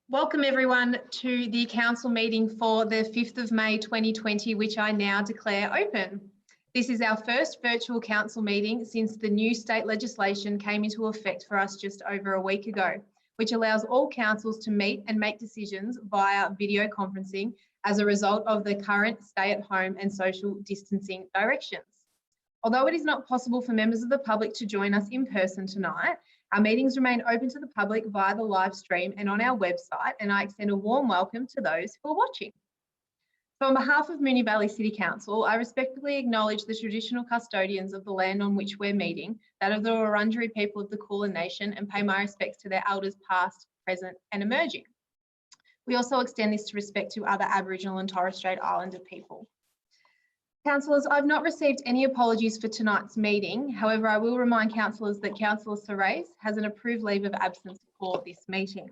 Welcome everyone to the council meeting for the 5th of May 2020, which I now declare open. This is our first virtual council meeting since the new state legislation came into effect for us just over a week ago, which allows all councils to meet and make decisions via video conferencing as a result of the current stay-at-home and social distancing directions. Although it is not possible for members of the public to join us in person tonight, our meetings remain open to the public via the live stream and on our website, and I extend a warm welcome to those who are watching. So on behalf of Moonee Valley City Council, I respectfully acknowledge the traditional custodians of the land on which we're meeting, that of the Wurundjeri people of the Councillor Nation, and pay my respects to their elders past, present and emerging. We also extend this to respect to other Aboriginal and Torres Strait Islander people. Councillors, I've not received any apologies for tonight's meeting. However, I will remind councillors that Councillor Merici has an approved leave of absence for this meeting.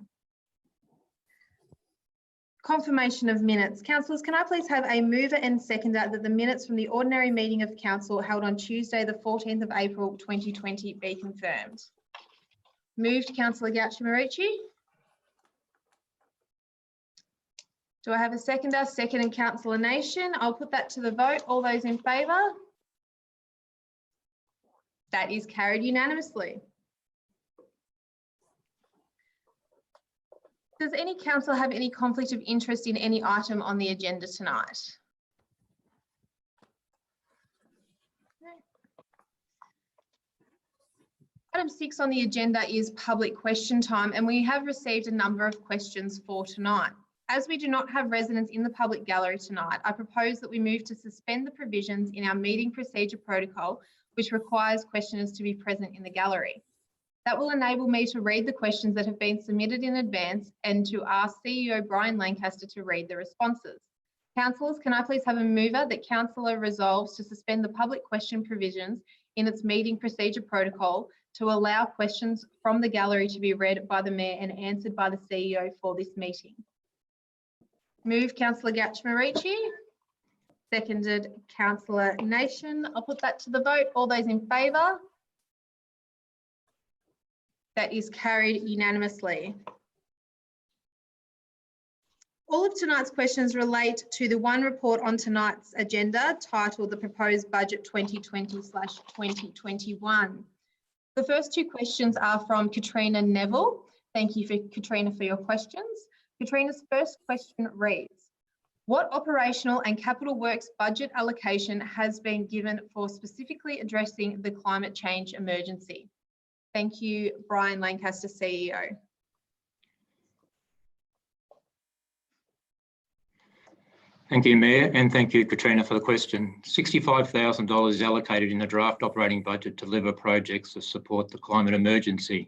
Confirmation of minutes. Councillors, can I please have a mover and seconder that the minutes from the ordinary meeting of council held on Tuesday, the 14th of April 2020 be confirmed? Moved, Councillor Merici. Do I have a seconder? Seconded, Councillor Nation. I'll put that to the vote. All those in favour? That is carried unanimously. Does any councillor have any conflict of interest in any item on the agenda tonight? No. Item 6 on the agenda is public question time, and we have received a number of questions for tonight. As we do not have residents in the public gallery tonight, I propose that we move to suspend the provisions in our meeting procedure protocol, which requires questioners to be present in the gallery. That will enable me to read the questions that have been submitted in advance and to ask CEO Brian Lancaster to read the responses. Councillors, can I please have a mover that councillor resolves to suspend the public question provisions in its meeting procedure protocol to allow questions from the gallery to be read by the Mayor and answered by the CEO for this meeting? Move, Councillor Merici. Seconded, Councillor Nation. I'll put that to the vote. All those in favour? That is carried unanimously. All of tonight's questions relate to the one report on tonight's agenda titled the Proposed Budget 2020/2021. The first two questions are from Katrina Neville. Thank you, Katrina, for your questions. Katrina's first question reads, what operational and capital works budget allocation has been given for specifically addressing the climate change emergency? Thank you, Brian Lancaster, CEO. Thank you, Mayor, and thank you, Katrina, for the question. $65,000 is allocated in the draft operating budget to deliver projects that support the climate emergency,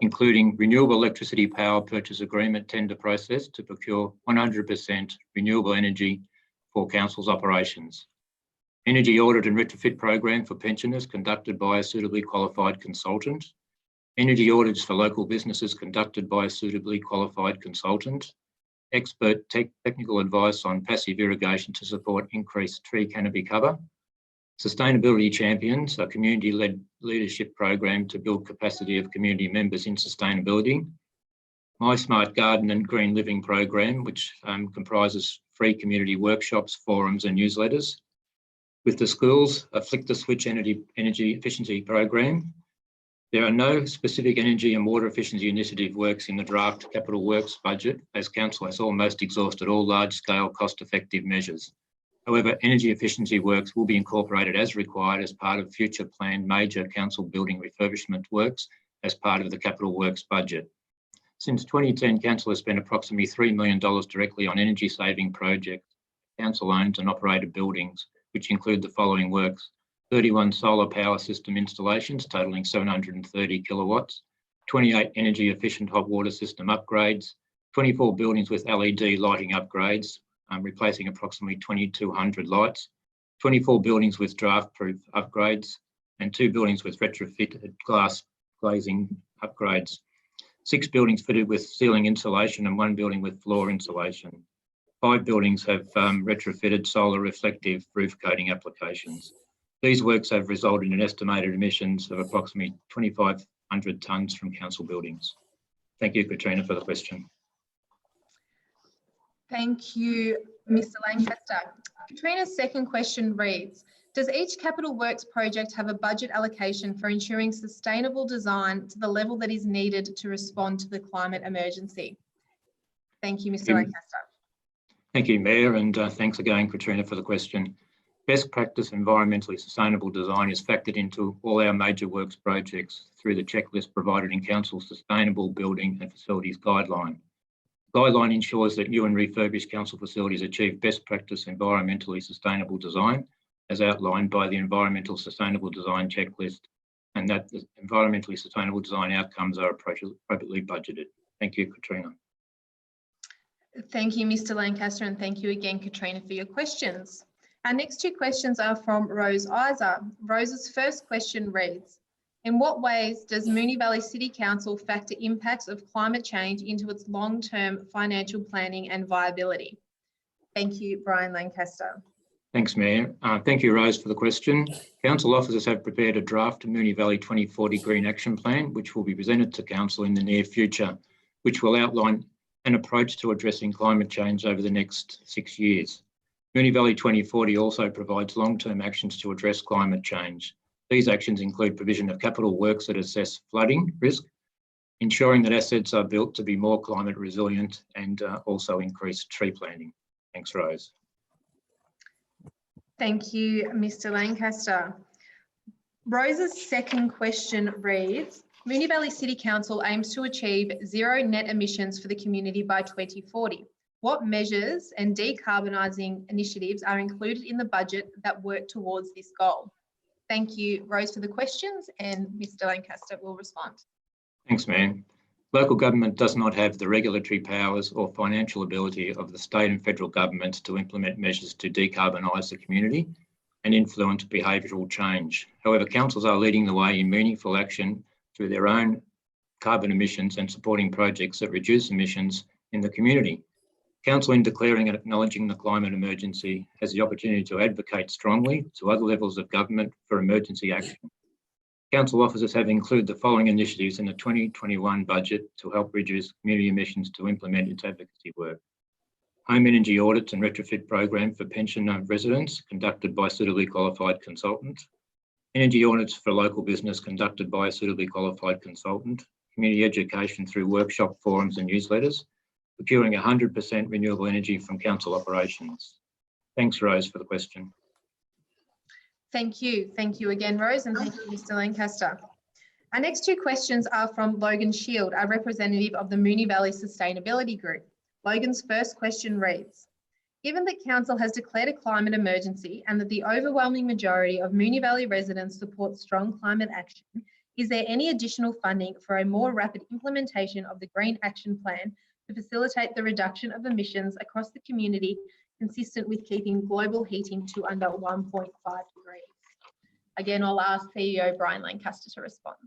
including renewable electricity power purchase agreement tender process to procure 100% renewable energy for council's operations. Energy audit and retrofit program for pensioners conducted by a suitably qualified consultant. Energy audits for local businesses conducted by a suitably qualified consultant. Expert technical advice on passive irrigation to support increased tree canopy cover. Sustainability Champions, a community-led leadership program to build capacity of community members in sustainability. My Smart Garden and Green Living program, which comprises free community workshops, forums and newsletters. With the schools, a Flick the Switch energy efficiency program. There are no specific energy and water efficiency initiative works in the draft capital works budget, as council has almost exhausted all large-scale cost-effective measures. However, energy efficiency works will be incorporated as required as part of future planned major council building refurbishment works as part of the capital works budget. Since 2010, council has spent approximately $3 million directly on energy saving projects, council owned and operated buildings, which include the following works: 31 solar power system installations totaling 730 kilowatts, 28 energy efficient hot water system upgrades, 24 buildings with LED lighting upgrades, replacing approximately 2,200 lights, 24 buildings with draft-proof upgrades, and 2 buildings with retrofitted glass glazing upgrades. 6 buildings fitted with ceiling insulation and 1 building with floor insulation. 5 buildings have retrofitted solar reflective roof coating applications. These works have resulted in estimated emissions of approximately 2,500 tonnes from council buildings. Thank you, Katrina, for the question. Thank you, Mr. Lancaster. Katrina's second question reads, does each capital works project have a budget allocation for ensuring sustainable design to the level that is needed to respond to the climate emergency? Thank you, Mr. Lancaster. Thank you, Mayor, and thanks again, Katrina, for the question. Best practice environmentally sustainable design is factored into all our major works projects through the checklist provided in Council's Sustainable Building and Facilities Guideline. The guideline ensures that new and refurbished council facilities achieve best practice environmentally sustainable design as outlined by the Environmental Sustainable Design Checklist, and that the environmentally sustainable design outcomes are appropriately budgeted. Thank you, Katrina. Thank you, Mr. Lancaster, and thank you again, Katrina, for your questions. Our next two questions are from Rose Isa. Rose's first question reads, in what ways does Moonee Valley City Council factor impacts of climate change into its long-term financial planning and viability? Thank you, Brian Lancaster. Thanks, Mayor. Thank you, Rose, for the question. Council officers have prepared a draft Moonee Valley 2040 Green Action Plan, which will be presented to Council in the near future, which will outline an approach to addressing climate change over the next 6 years. Moonee Valley 2040 also provides long-term actions to address climate change. These actions include provision of capital works that assess flooding risk, ensuring that assets are built to be more climate resilient, and also increase tree planting. Thanks, Rose. Thank you, Mr. Lancaster. Rose's second question reads, Moonee Valley City Council aims to achieve zero net emissions for the community by 2040. What measures and decarbonising initiatives are included in the budget that work towards this goal? Thank you, Rose, for the questions, and Mr. Lancaster will respond. Thanks, man. Local government does not have the regulatory powers or financial ability of the state and federal governments to implement measures to decarbonise the community and influence behavioural change. However, councils are leading the way in meaningful action through their own carbon emissions and supporting projects that reduce emissions in the community. Council, in declaring and acknowledging the climate emergency, has the opportunity to advocate strongly to other levels of government for emergency action. Council officers have included the following initiatives in the 2021 budget to help reduce community emissions to implement its advocacy work. Home energy audits and retrofit program for pension residents conducted by suitably qualified consultants. Energy audits for local business conducted by a suitably qualified consultant. Community education through workshop forums and newsletters. Procuring 100% renewable energy from council operations. Thanks, Rose, for the question. Thank you. Thank you again, Rose, and thank you, Mr. Lancaster. Our next two questions are from Logan Shield, our representative of the Moonee Valley Sustainability Group. Logan's first question reads, given that Council has declared a climate emergency and that the overwhelming majority of Moonee Valley residents support strong climate action, is there any additional funding for a more rapid implementation of the Green Action Plan to facilitate the reduction of emissions across the community, consistent with keeping global heating to under 1.5 degrees? Again, I'll ask CEO Brian Lancaster to respond.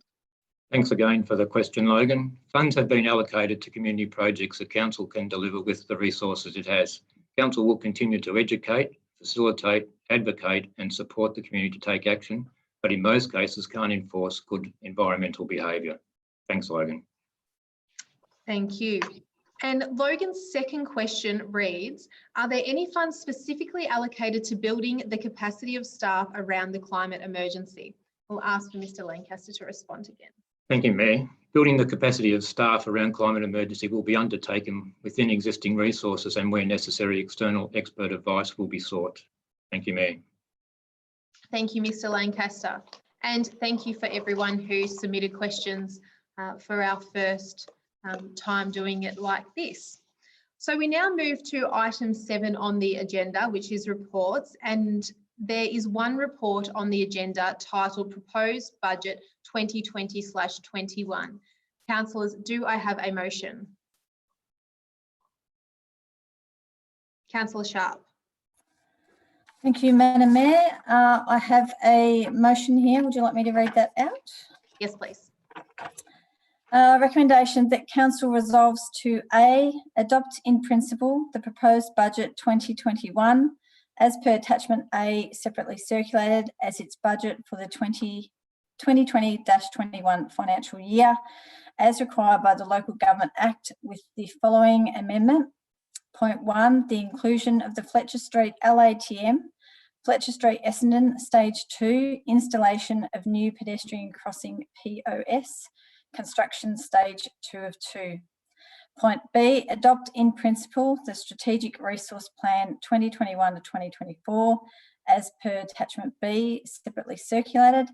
Thanks again for the question, Logan. Funds have been allocated to community projects that Council can deliver with the resources it has. Council will continue to educate, facilitate, advocate and support the community to take action, but in most cases can't enforce good environmental behaviour. Thanks, Logan. Thank you. And Logan's second question reads, are there any funds specifically allocated to building the capacity of staff around the climate emergency? We'll ask for Mr. Lancaster to respond again. Thank you, Mayor. Building the capacity of staff around climate emergency will be undertaken within existing resources and where necessary external expert advice will be sought. Thank you, Mayor. Thank you, Mr. Lancaster. And thank you for everyone who submitted questions for our first time doing it like this. So we now move to item 7 on the agenda, which is reports, and there is one report on the agenda titled Proposed Budget 2020/21. Councillors, do I have a motion? Councillor Sharp. Thank you, Madam Mayor. I have a motion here. Would you like me to read that out? Yes, please. Recommendation that Council resolves to A, adopt in principle the proposed budget 2021 as per attachment A, separately circulated as its budget for the 2020/21 financial year, as required by the Local Government Act, with the following amendment. Point 1, the inclusion of the Fletcher Street LATM, Fletcher Street Essendon Stage 2, installation of new pedestrian crossing POS, construction Stage 2 of 2. Point B, adopt in principle the Strategic Resource Plan 2021 to 2024 as per attachment B, separately circulated.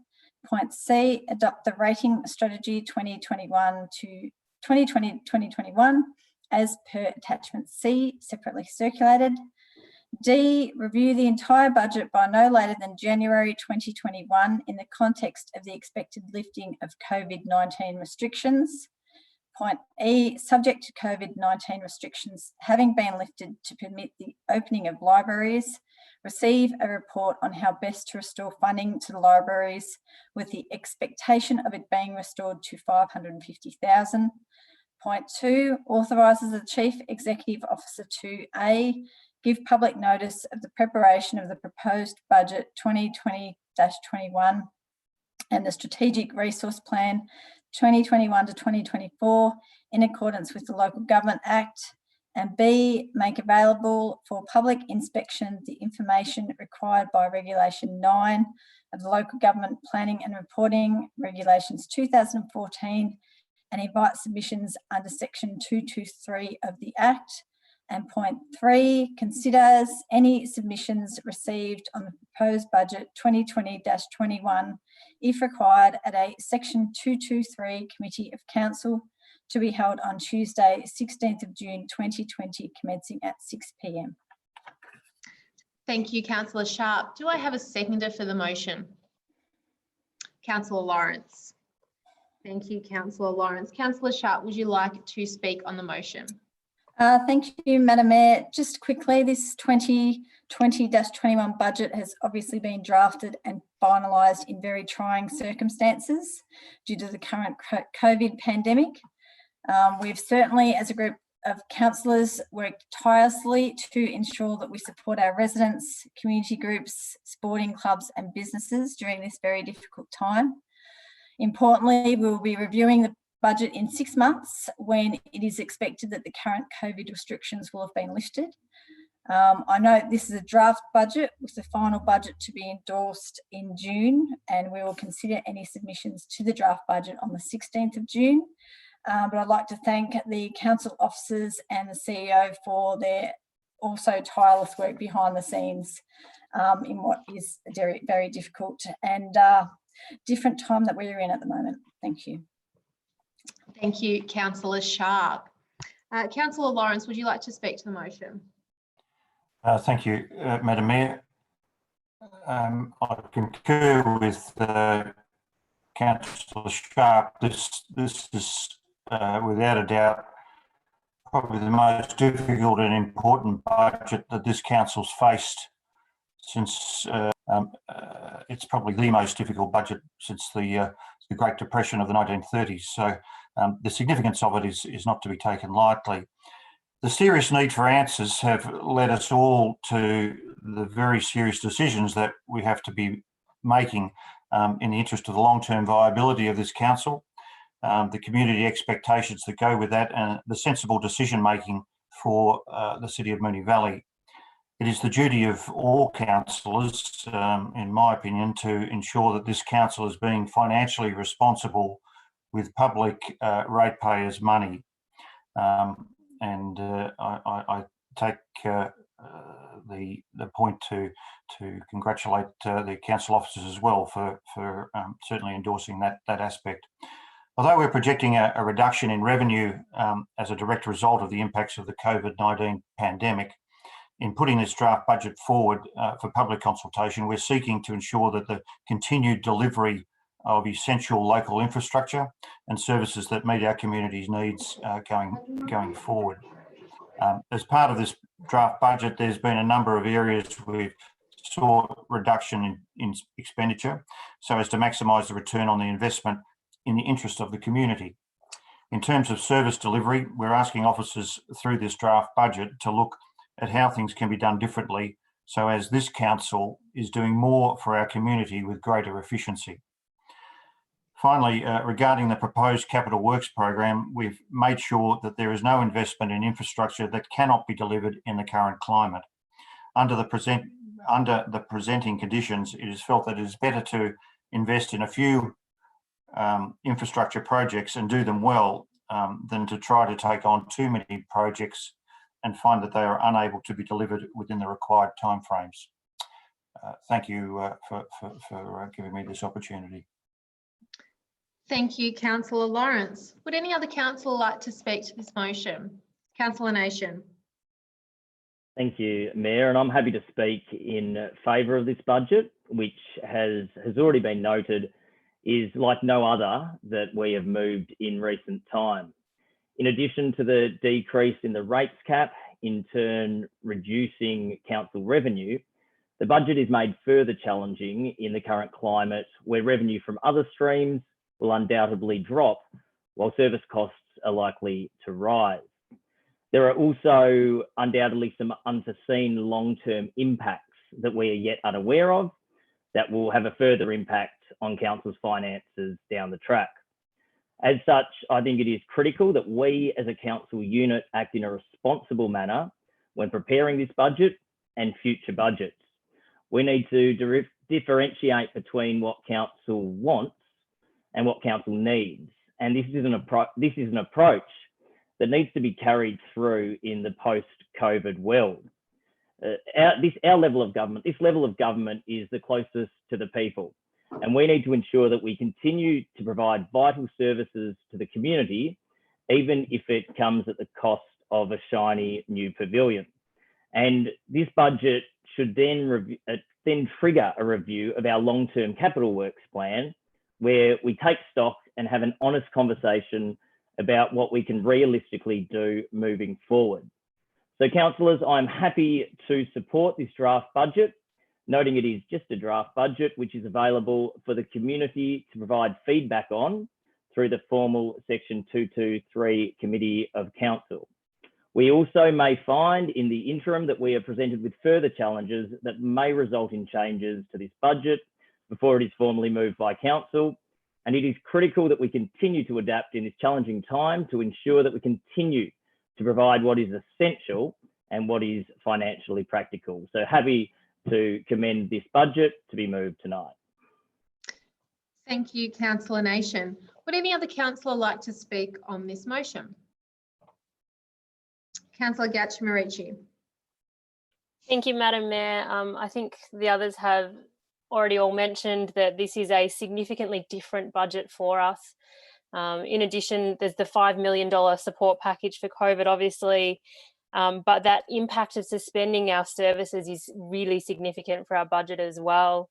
Point C, adopt the Rating Strategy 2021 to 2020-2021 as per attachment C, separately circulated. D, review the entire budget by no later than January 2021 in the context of the expected lifting of COVID-19 restrictions. Point E, subject to COVID-19 restrictions having been lifted to permit the opening of libraries, receive a report on how best to restore funding to the libraries with the expectation of it being restored to $550,000. Point 2, authorises the Chief Executive Officer to A, give public notice of the preparation of the proposed budget 2020-21 and the Strategic Resource Plan 2021 to 2024 in accordance with the Local Government Act, and B, make available for public inspection the information required by Regulation 9 of the Local Government Planning and Reporting Regulations 2014 and invite submissions under Section 223 of the Act. And point 3, considers any submissions received on the proposed budget 2020-21, if required, at a Section 223 Committee of Council to be held on Tuesday, 16th of June 2020, commencing at 6 p.m. Thank you, Councillor Sharp. Do I have a seconder for the motion? Councillor Lawrence. Thank you, Councillor Lawrence. Councillor Sharp, would you like to speak on the motion? Thank you, Madam Mayor. Just quickly, this 2020-21 budget has obviously been drafted and finalised in very trying circumstances due to the current COVID pandemic. We've certainly, as a group of councillors, worked tirelessly to ensure that we support our residents, community groups, sporting clubs and businesses during this very difficult time. Importantly, we will be reviewing the budget in 6 months when it is expected that the current COVID restrictions will have been lifted. I know this is a draft budget with the final budget to be endorsed in June, and we will consider any submissions to the draft budget on the 16th of June. But I'd like to thank the council officers and the CEO for their also tireless work behind the scenes in what is a very, very difficult and different time that we're in at the moment. Thank you. Thank you, Councillor Sharp. Councillor Lawrence, would you like to speak to the motion? Thank you, Madam Mayor. I concur with Councillor Sharp. This is without a doubt probably the most difficult and important budget that this council's faced since it's probably the most difficult budget since the Great Depression of the 1930s. So the significance of it is not to be taken lightly. The serious need for answers have led us all to the very serious decisions that we have to be making in the interest of the long-term viability of this council, the community expectations that go with that, and the sensible decision-making for the City of Moonee Valley. It is the duty of all councillors, in my opinion, to ensure that this council is being financially responsible with public ratepayers' money. I take the point to congratulate the council officers as well for certainly endorsing that aspect. Although we're projecting a reduction in revenue as a direct result of the impacts of the COVID-19 pandemic, in putting this draft budget forward for public consultation, we're seeking to ensure that the continued delivery of essential local infrastructure and services that meet our community's needs going forward. As part of this draft budget, there's been a number of areas we've sought reduction in expenditure so as to maximise the return on the investment in the interest of the community. In terms of service delivery, we're asking officers through this draft budget to look at how things can be done differently so as this council is doing more for our community with greater efficiency. Finally, regarding the proposed capital works program, we've made sure that there is no investment in infrastructure that cannot be delivered in the current climate. Under the presenting conditions, it is felt that it is better to invest in a few infrastructure projects and do them well than to try to take on too many projects and find that they are unable to be delivered within the required timeframes. Thank you for giving me this opportunity. Thank you, Councillor Lawrence. Would any other councillor like to speak to this motion? Councillor Nation. Thank you, Mayor, and I'm happy to speak in favour of this budget, which has already been noted is like no other that we have moved in recent time. In addition to the decrease in the rates cap, in turn reducing council revenue, the budget is made further challenging in the current climate where revenue from other streams will undoubtedly drop while service costs are likely to rise. There are also undoubtedly some unforeseen long-term impacts that we are yet unaware of that will have a further impact on council's finances down the track. As such, I think it is critical that we as a council unit act in a responsible manner when preparing this budget and future budgets. We need to differentiate between what council wants and what council needs. And this is an approach that needs to be carried through in the post-COVID world. This level of government is the closest to the people. And we need to ensure that we continue to provide vital services to the community, even if it comes at the cost of a shiny new pavilion. And this budget should then trigger a review of our long-term capital works plan, where we take stock and have an honest conversation about what we can realistically do moving forward. So councillors, I'm happy to support this draft budget, noting it is just a draft budget which is available for the community to provide feedback on through the formal Section 223 Committee of Council. We also may find in the interim that we are presented with further challenges that may result in changes to this budget before it is formally moved by council. And it is critical that we continue to adapt in this challenging time to ensure that we continue to provide what is essential and what is financially practical. So happy to commend this budget to be moved tonight. Thank you, Councillor Nation. Would any other councillor like to speak on this motion? Councillor Merici. Thank you, Madam Mayor. I think the others have already all mentioned that this is a significantly different budget for us. In addition, there's the $5 million support package for COVID, obviously, but that impact of suspending our services is really significant for our budget as well.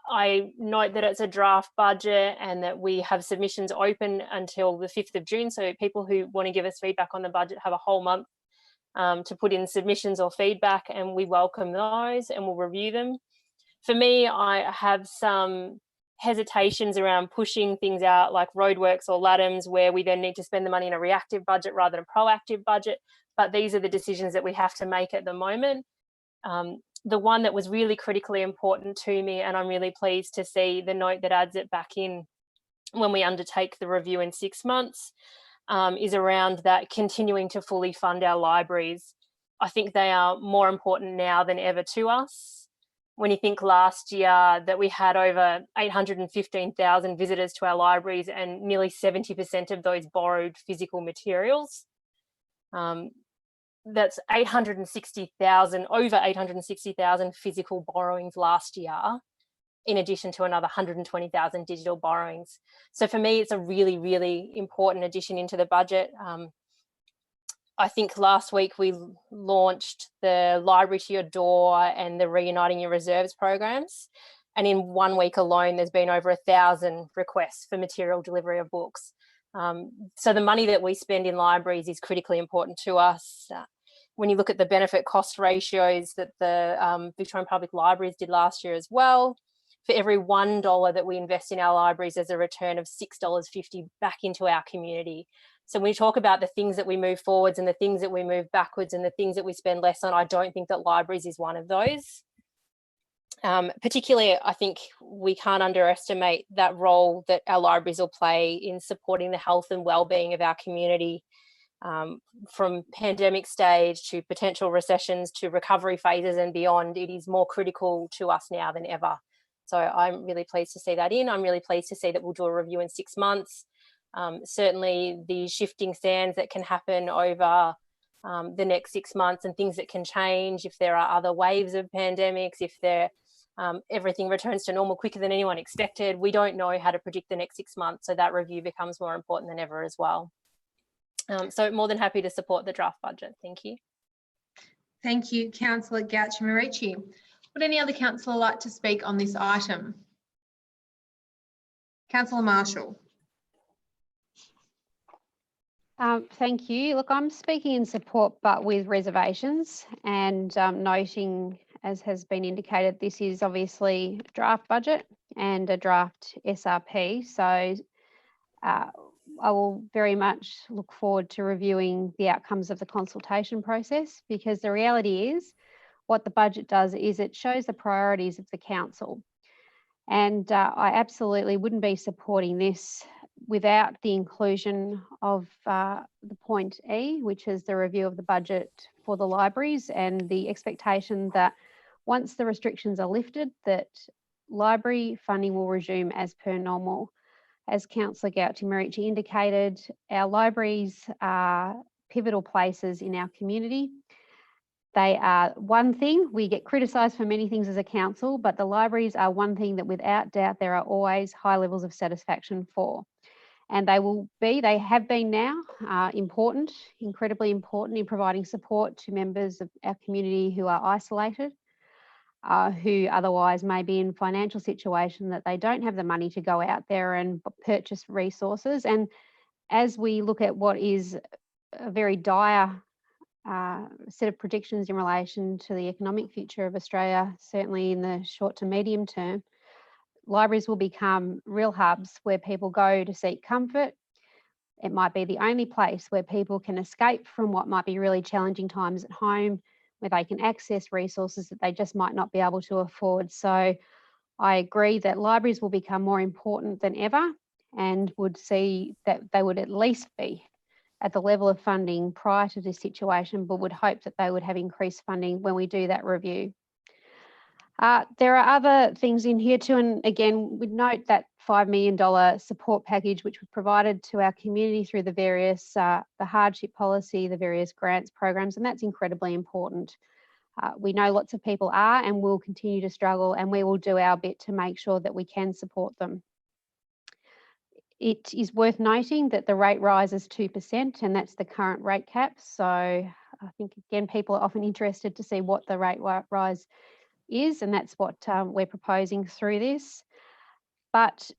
I note that it's a draft budget and that we have submissions open until the 5th of June. So people who want to give us feedback on the budget have a whole month to put in submissions or feedback, and we welcome those and we'll review them. For me, I have some hesitations around pushing things out like roadworks or LADAMs, where we then need to spend the money in a reactive budget rather than a proactive budget. But these are the decisions that we have to make at the moment. The one that was really critically important to me, and I'm really pleased to see the note that adds it back in when we undertake the review in 6 months, is around that continuing to fully fund our libraries. I think they are more important now than ever to us. When you think last year that we had over 815,000 visitors to our libraries and nearly 70% of those borrowed physical materials, that's 860,000, over 860,000 physical borrowings last year, in addition to another 120,000 digital borrowings. So for me, it's a really, really important addition into the budget. I think last week we launched the Library to Your Door and the Reuniting Your Reserves programs. And in 1 week alone, there's been over 1,000 requests for material delivery of books. So the money that we spend in libraries is critically important to us. When you look at the benefit cost ratios that the Victorian Public Libraries did last year as well, for every $1 that we invest in our libraries, there's a return of $6.50 back into our community. So when we talk about the things that we move forwards and the things that we move backwards and the things that we spend less on, I don't think that libraries is one of those. Particularly, I think we can't underestimate that role that our libraries will play in supporting the health and well-being of our community, from pandemic stage to potential recessions to recovery phases and beyond. It is more critical to us now than ever. So I'm really pleased to see that in. I'm really pleased to see that we'll do a review in 6 months. Certainly the shifting sands that can happen over the next 6 months and things that can change if there are other waves of pandemics, if everything returns to normal quicker than anyone expected. We don't know how to predict the next 6 months, so that review becomes more important than ever as well. So more than happy to support the draft budget. Thank you. Thank you, Councillor Merici. Would any other councillor like to speak on this item? Councillor Marshall. Thank you. Look, I'm speaking in support, but with reservations, and noting, as has been indicated, this is obviously a draft budget and a draft SRP. So I will very much look forward to reviewing the outcomes of the consultation process, because the reality is what the budget does is it shows the priorities of the council. And I absolutely wouldn't be supporting this without the inclusion of the point E, which is the review of the budget for the libraries, and the expectation that once the restrictions are lifted, that library funding will resume as per normal. As Councillor Merici indicated, our libraries are pivotal places in our community. They are one thing, we get criticised for many things as a council, but the libraries are one thing that without doubt there are always high levels of satisfaction for. And they have been now important, incredibly important in providing support to members of our community who are isolated, who otherwise may be in financial situation that they don't have the money to go out there and purchase resources. And as we look at what is a very dire set of predictions in relation to the economic future of Australia, certainly in the short to medium term, libraries will become real hubs where people go to seek comfort. It might be the only place where people can escape from what might be really challenging times at home, where they can access resources that they just might not be able to afford. So I agree that libraries will become more important than ever, and would see that they would at least be at the level of funding prior to this situation, but would hope that they would have increased funding when we do that review. There are other things in here too, and again, we'd note that $5 million support package which was provided to our community through the various, the hardship policy, the various grants programs, and that's incredibly important. We know lots of people are and will continue to struggle, and we will do our bit to make sure that we can support them. It is worth noting that the rate rise is 2%, and that's the current rate cap. So I think, again, people are often interested to see what the rate rise is, and that's what we're proposing through this. But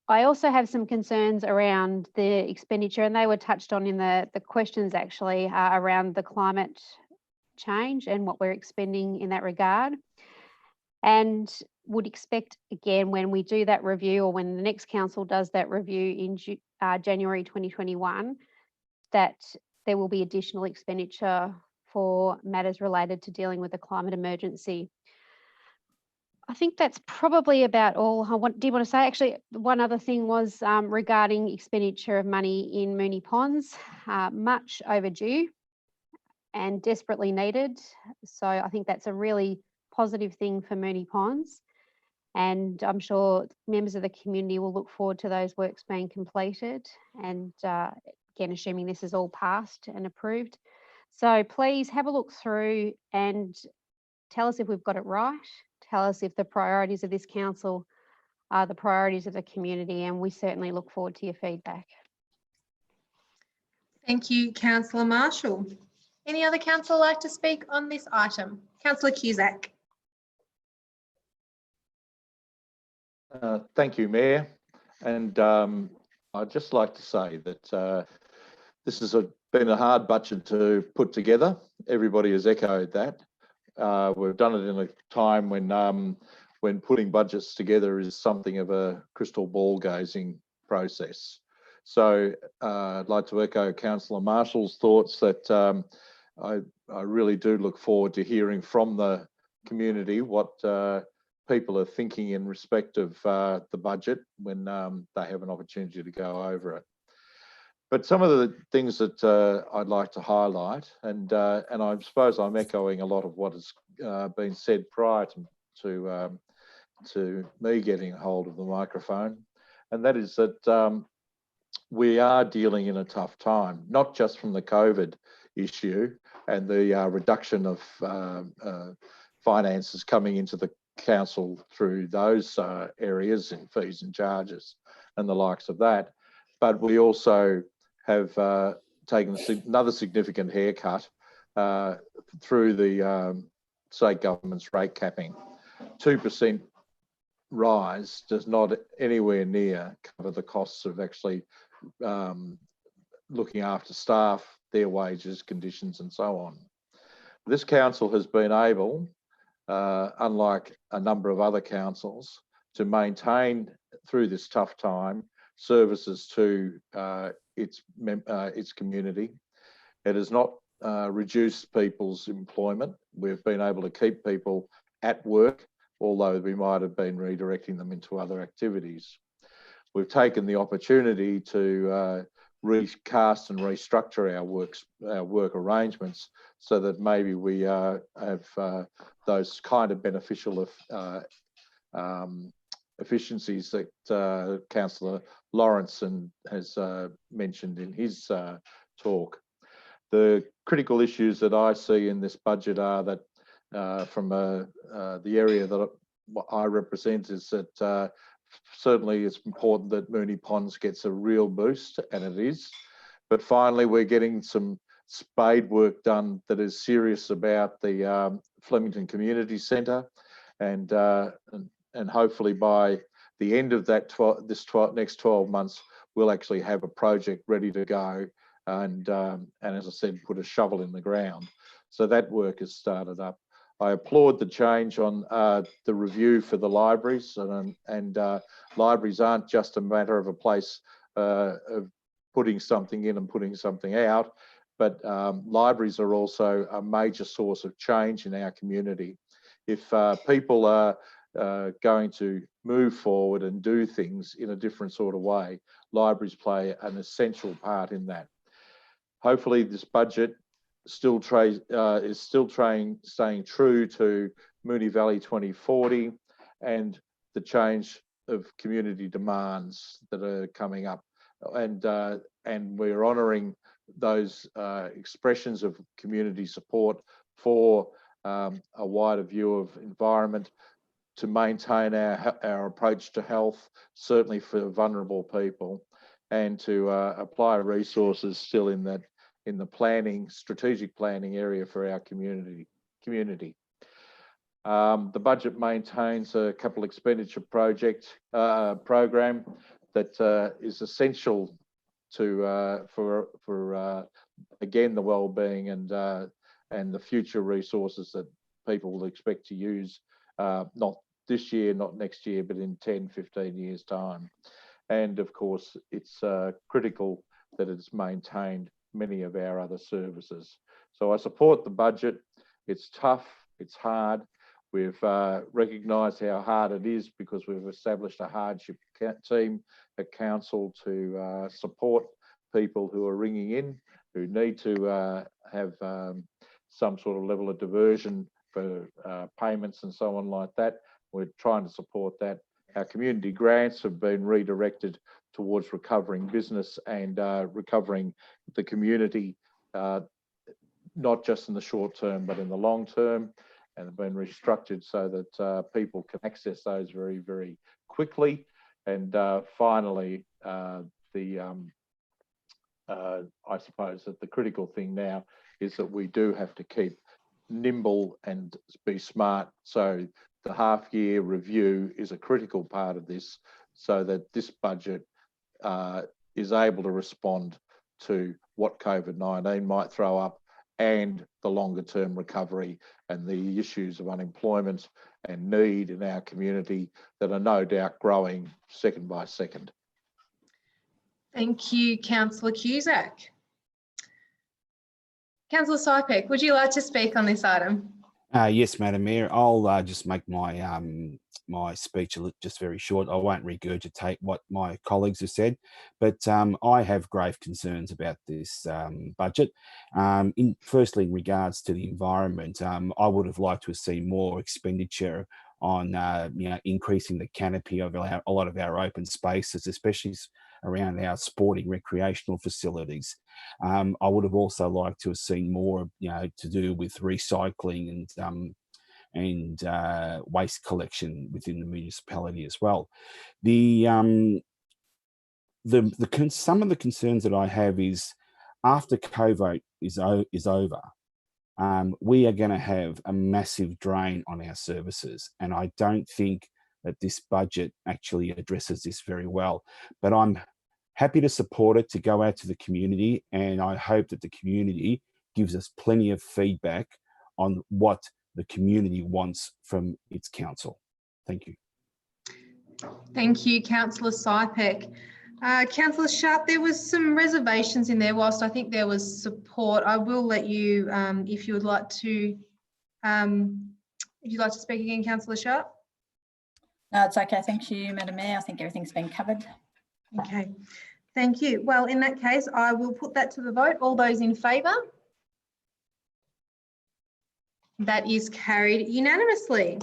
I also have some concerns around the expenditure, and they were touched on in the questions actually, around the climate change and what we're expending in that regard. And would expect, again, when we do that review, or when the next council does that review in January 2021, that there will be additional expenditure for matters related to dealing with the climate emergency. I think that's probably about all I did want to say. Actually, one other thing was regarding expenditure of money in Moonee Ponds, much overdue and desperately needed. So I think that's a really positive thing for Moonee Ponds. And I'm sure members of the community will look forward to those works being completed. And again, assuming this is all passed and approved. So please have a look through and tell us if we've got it right. Tell us if the priorities of this council are the priorities of the community, and we certainly look forward to your feedback. Thank you, Councillor Marshall. Any other councillor like to speak on this item? Councillor Kozak. Thank you, Mayor. And I'd just like to say that this has been a hard budget to put together. Everybody has echoed that. We've done it in a time when putting budgets together is something of a crystal ball gazing process. So I'd like to echo Councillor Marshall's thoughts that I really do look forward to hearing from the community what people are thinking in respect of the budget when they have an opportunity to go over it. But some of the things that I'd like to highlight, and I suppose I'm echoing a lot of what has been said prior to me getting hold of the microphone, and that is that we are dealing in a tough time, not just from the COVID issue and the reduction of finances coming into the council through those areas in fees and charges and the likes of that, but we also have taken another significant haircut through the state government's rate capping. 2% rise does not anywhere near cover the costs of actually looking after staff, their wages, conditions, and so on. This council has been able, unlike a number of other councils, to maintain through this tough time services to its community. It has not reduced people's employment. We've been able to keep people at work, although we might have been redirecting them into other activities. We've taken the opportunity to recast and restructure our work arrangements so that maybe we have those kind of beneficial efficiencies that Councillor Lawrence has mentioned in his talk. The critical issues that I see in this budget are that from the area that I represent is that certainly it's important that Moonee Ponds gets a real boost, and it is. But finally, we're getting some spade work done that is serious about the Flemington Community Centre, and hopefully by the end of that next 12 months, we'll actually have a project ready to go, and as I said, put a shovel in the ground. So that work has started up. I applaud the change on the review for the libraries, and libraries aren't just a matter of a place of putting something in and putting something out, but libraries are also a major source of change in our community. If people are going to move forward and do things in a different sort of way, libraries play an essential part in that. Hopefully this budget is still staying true to Moonee Valley 2040 and the change of community demands that are coming up, and we're honouring those expressions of community support for a wider view of environment, to maintain our approach to health, certainly for vulnerable people, and to apply resources still in the planning, strategic planning area for our community. The budget maintains a capital expenditure program that is essential to for again the well-being and the future resources that people will expect to use, not this year, not next year, but in 10, 15 years' time. And of course, it's critical that it's maintained many of our other services. So I support the budget. It's tough, it's hard. We've recognised how hard it is because we've established a hardship team at council to support people who are ringing in, who need to have some sort of level of diversion for payments and so on like that. We're trying to support that. Our community grants have been redirected towards recovering business and recovering the community, not just in the short term, but in the long term, and have been restructured so that people can access those very, very quickly. And finally, I suppose that the critical thing now is that we do have to keep nimble and be smart. So the half-year review is a critical part of this, so that this budget is able to respond to what COVID-19 might throw up and the longer-term recovery and the issues of unemployment and need in our community that are no doubt growing second by second. Thank you, Councillor Kozak. Councillor Sypek, would you like to speak on this item? Yes, Madam Mayor. I'll just make my my speech just very short. I won't regurgitate what my colleagues have said, but I have grave concerns about this budget. Firstly, in regards to the environment, I would have liked to have seen more expenditure on increasing the canopy of a lot of our open spaces, especially around our sporting recreational facilities. I would have also liked to have seen more, to do with recycling and waste collection within the municipality as well. Some of the concerns that I have is after COVID is over, we are going to have a massive drain on our services, and I don't think that this budget actually addresses this very well. But I'm happy to support it, to go out to the community, and I hope that the community gives us plenty of feedback on what the community wants from its council. Thank you. Thank you, Councillor Sypek. Councillor Sharp, there was some reservations in there. Whilst I think there was support, I will let you, if you would like to, speak again, Councillor Sharp. No, it's okay. Thank you, Madam Mayor. I think everything's been covered. Okay, thank you. Well, in that case, I will put that to the vote. All those in favour? That is carried unanimously.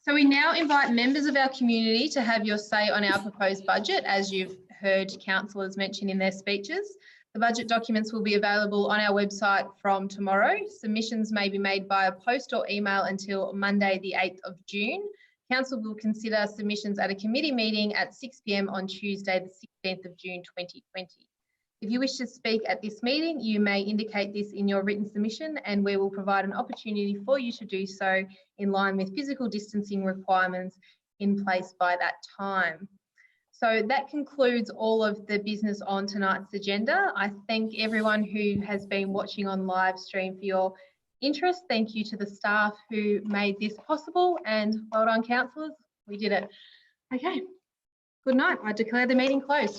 So we now invite members of our community to have your say on our proposed budget, as you've heard councillors mention in their speeches. The budget documents will be available on our website from tomorrow. Submissions may be made via post or email until Monday, the 8th of June. Council will consider submissions at a committee meeting at 6 p.m. on Tuesday, the 16th of June 2020. If you wish to speak at this meeting, you may indicate this in your written submission, and we will provide an opportunity for you to do so in line with physical distancing requirements in place by that time. So that concludes all of the business on tonight's agenda. I thank everyone who has been watching on live stream for your interest. Thank you to the staff who made this possible, and well done, councillors. We did it. Okay, good night. I declare the meeting closed.